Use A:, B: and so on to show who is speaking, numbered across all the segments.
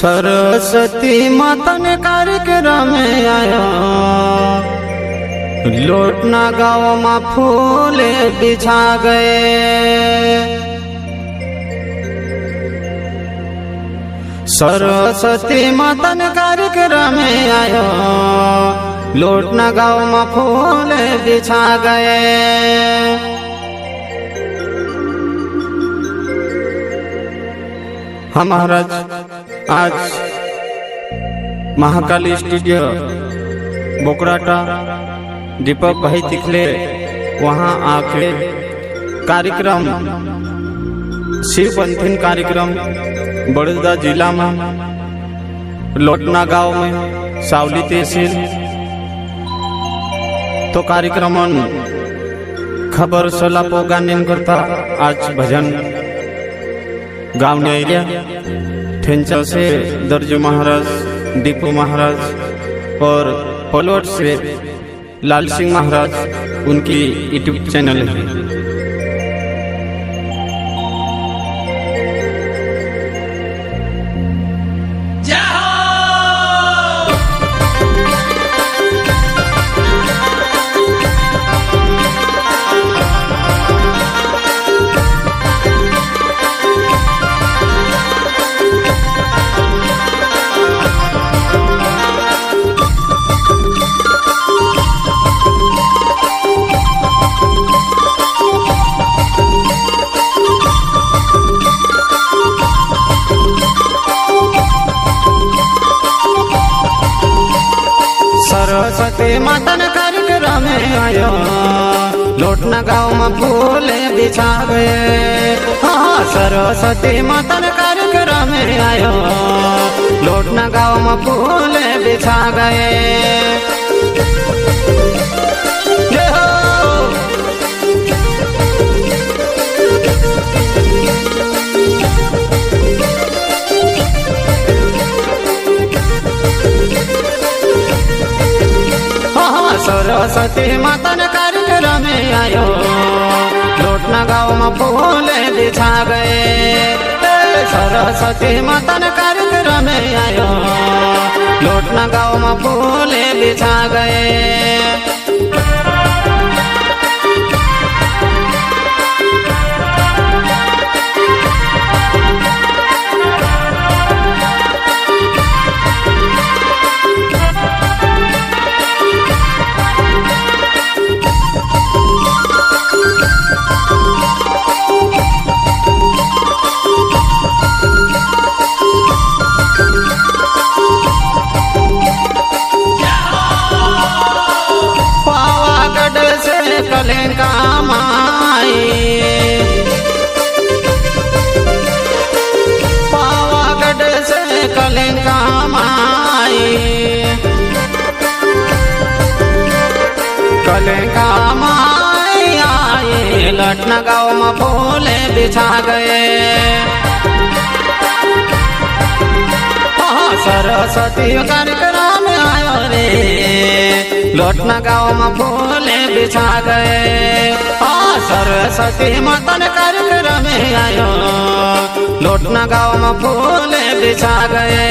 A: सरस्वती माता ने कार्यक्रम में आया, लोटना गाँव में फूल बिछा गए। सरस्वती माता ने कार्यक्रम में आया, लोटना गाँव में फूल बिछा गए। हमारा आज महाकाली स्टूडियो बोकराटा दीपक भाई तिखले वहाँ आके कार्यक्रम शिव पंथीन कार्यक्रम बड़ौदा जिला में लोटना गांव में सावली तहसील तो कार्यक्रम खबर सोला पोगाने करता आज भजन गाँव ने एरिया ठेंचा से दर्जू महाराज, दीपू महाराज और पलोट से लाल सिंह महाराज उनकी यूट्यूब चैनल है। सरस्वती माता ने कार्यक्रम में आयो, लोटना गाँव में फूल बिछा गए। हाँ, सरस्वती माता ने कार्यक्रम में आयो, लोटना गाँव में फूल बिछा गए। सरस्वती माता ने कार्यक्रम में आयो, लोटना गाँव में फूल बिछा गए। सरस्वती माता ने कार्यक्रम में आयो, लोटना गाँव में फूल बिछा गए। कलेंका माई पावागढ़ से कलेंका माई, कलेंका माई आए, लटना गाँव में फूल बिछा गए। सरस्वती कार्यक्रम में आयो रे, लोटना गाँव में फूल बिछा गए। सरस्वती माता ने कार्यक्रम में आयो, लोटना गाँव में फूल बिछा गए।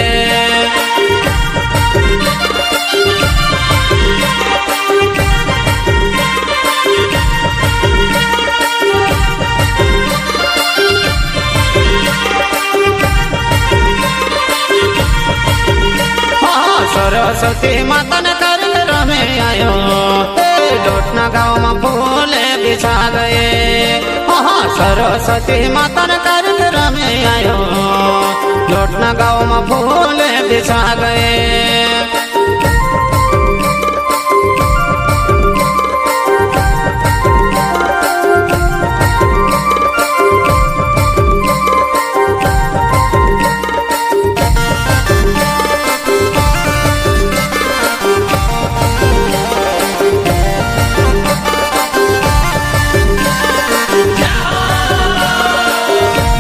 A: सरस्वती माता ने कार्यक्रम में आयो, लोटना गाँव में फूल बिछा गए। सरस्वती माता ने कार्यक्रम में आयो, लोटना गाँव में फूल बिछा गए।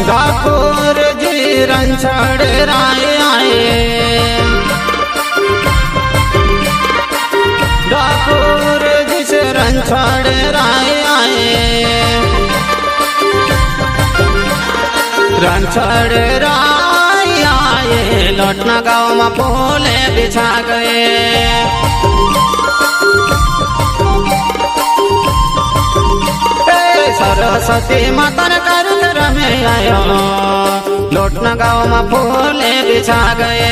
A: ठाकुर जी रणछड़ राय आए, ठाकुर जी से रणछड़ राय आए। रणछड़ राय आए, लोटना गाँव में फूले बिछा गए। सरस्वती माता ने कार्यक्रम में आयो, लोटना गाँव में फूले बिछा गए।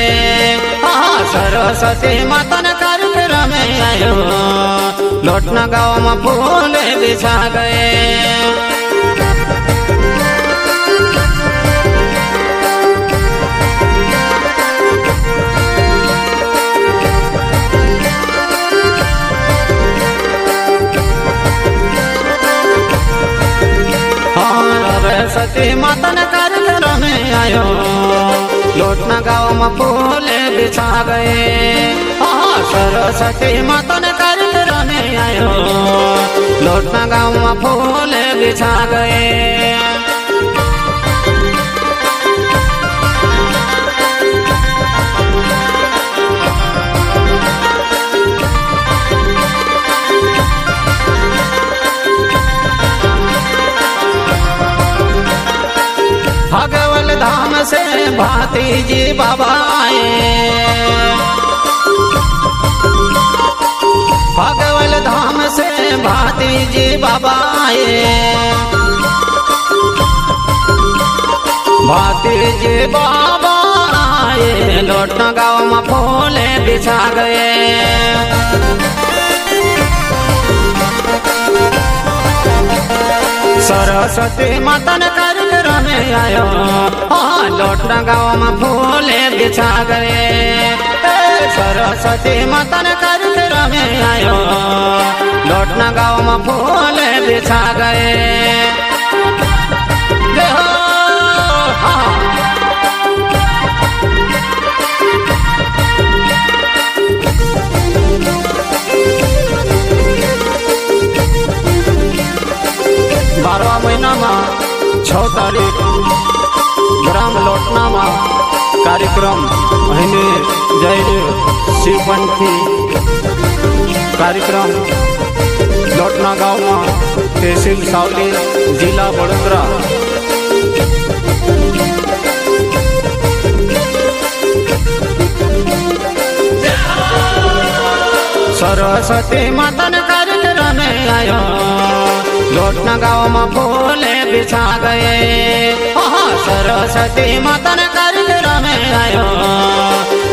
A: हाँ सरस्वती माता ने कार्यक्रम में आयो, लोटना गाँव में फूले बिछा गए। सरस्वती माता ने कार्यक्रम में आयो, लोटना गाँव में फूले बिछा गए। हाँ सरस्वती माता ने कार्यक्रम में आयो, लोटना गाँव में फूले बिछा गए। भगवल धाम से भाती जी बाबा आए, भगवल धाम से भाती जी बाबा आए। भाती जी बाबा आए, लोटना गाँव में फूले बिछा गए। सरस्वती माता ने कार्यक्रम में आयो, हाँ लोटना गाँव में फूले बिछा गए। सरस्वती माता ने कार्यक्रम में आयो, लोटना गाँव में फूले बिछा गए। बारवा महीना में 6 तारीख ग्राम लोटना में कार्यक्रम अहिने जय शिवपंथी कार्यक्रम लोटना गाँव में तहसील सावली जिला वडोदरा। सरस्वती माता ने कार्यक्रम में आयो, लोटना गाँव में फूले बिछा गए। हाँ सरस्वती माता ने कार्यक्रम में आयो,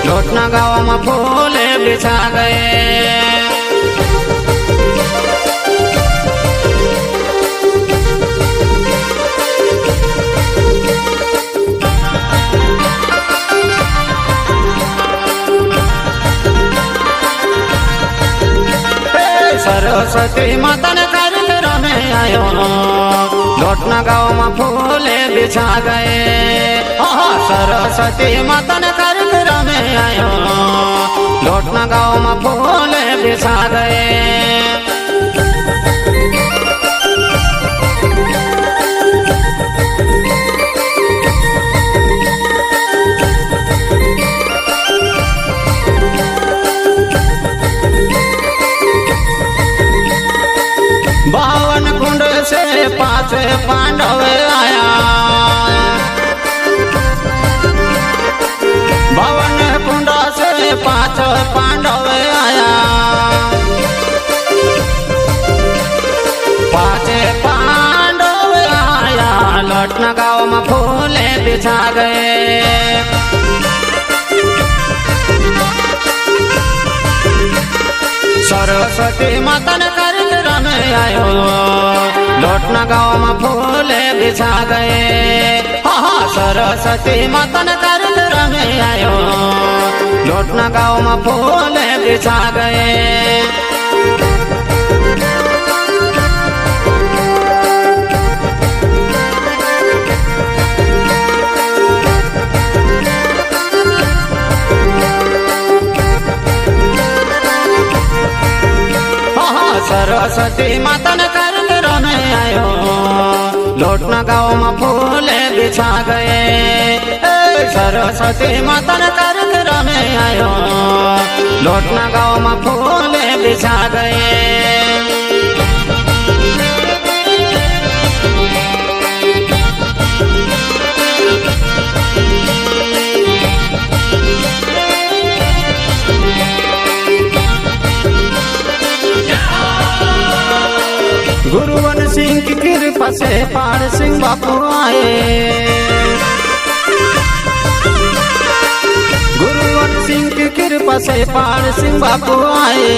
A: लोटना गाँव में फूले बिछा गए। सरस्वती माता ने कार्यक्रम में आयो, लोटना गाँव में फूले बिछा गए। हाँ सरस्वती माता ने कार्यक्रम में आयो, लोटना गाँव में फूले बिछा गए। बावन कुंड से 5 पांडव आया, बावन कुंड से 5 पांडव आया। 5 पांडव आया, लोटना गाँव में फूले बिछा गए। सरस्वती माता ने कार्यक्रम में आयो, लोटना गाँव में फूले बिछा गए। हाँ सरस्वती माता ने कार्यक्रम में आयो, लोटना गाँव में फूले बिछा गए। सरस्वती माता ने कार्यक्रम में आयो, लोटना गाँव में फूले बिछा गए। सरस्वती माता ने कार्यक्रम में आयो, लोटना गाँव में फूले बिछा गए। गुरुवन सिंह की कृपा से पाड़ सिंह बापू आए। गुरुवन सिंह की कृपा से पाड़ सिंह बापू आए।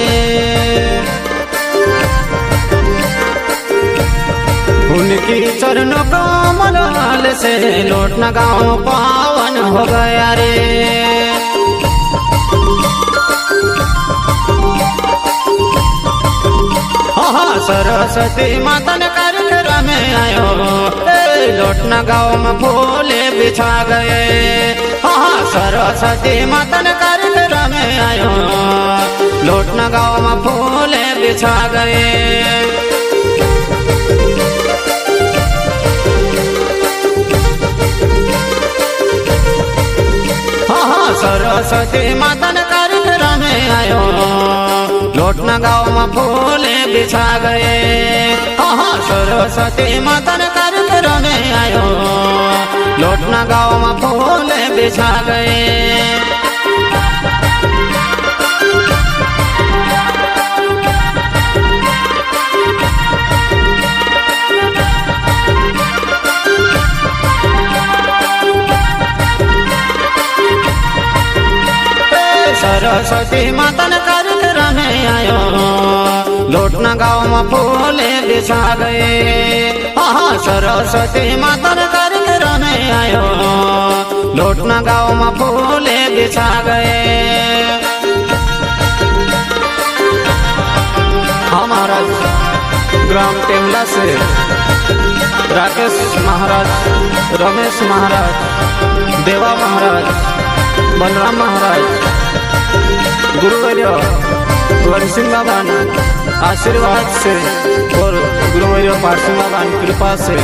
A: उनकी चरणों कमल से लौटना गाँव पावन हो गया रे। सरस्वती माता ने कार्यक्रम में आयो, लौटना गाँव में फूले बिछा गए। सरस्वती माता ने कार्यक्रम में आयो, लौटना गाँव में फूले बिछा गए। सरस्वती माता ने कार्यक्रम में आयो, लौटना गाँव में फूले बिछा गए। सरस्वती माता ने कार्यक्रम में आयो, लौटना गाँव में फूले बिछा गए। सरस्वती माता ने कार्यक्रम में आयो, लौटना गाँव में फूले बिछा गए। सरस्वती माता ने कार्यक्रम में आयो, लौटना गाँव में फूले बिछा गए। हमारा ग्राम टेमला से राकेश महाराज, रमेश महाराज, देवा महाराज, बलराम महाराज, गुरुवर्य वरसिंह बाबा आशीर्वाद से और गुरुवर्य पारसिंह बाबा कृपा से,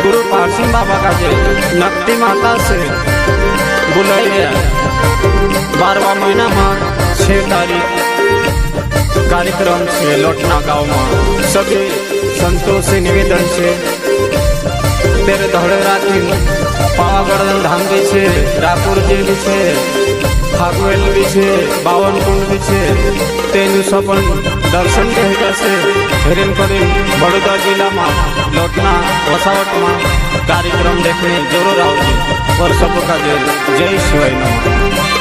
A: गुरु पारसिंह बाबा का जय नक्ति माता से बुलाया गया। 12वां महीना में 6 तारीख कार्यक्रम से लौटना गाँव में सभी संतों से निवेदन से तेरे धड़े राखी पावागढ़ धाम भी छे, रापुर जी भी छे, फागवेल भी छे, बावन कुंड भी छे, तेनु सपन दर्शन कहेगा से हेरिन करीम बड़ौदा जिला में लौटना वसावट में कार्यक्रम देखने जरूर आओगे। और सबका जय शिवाय नमः।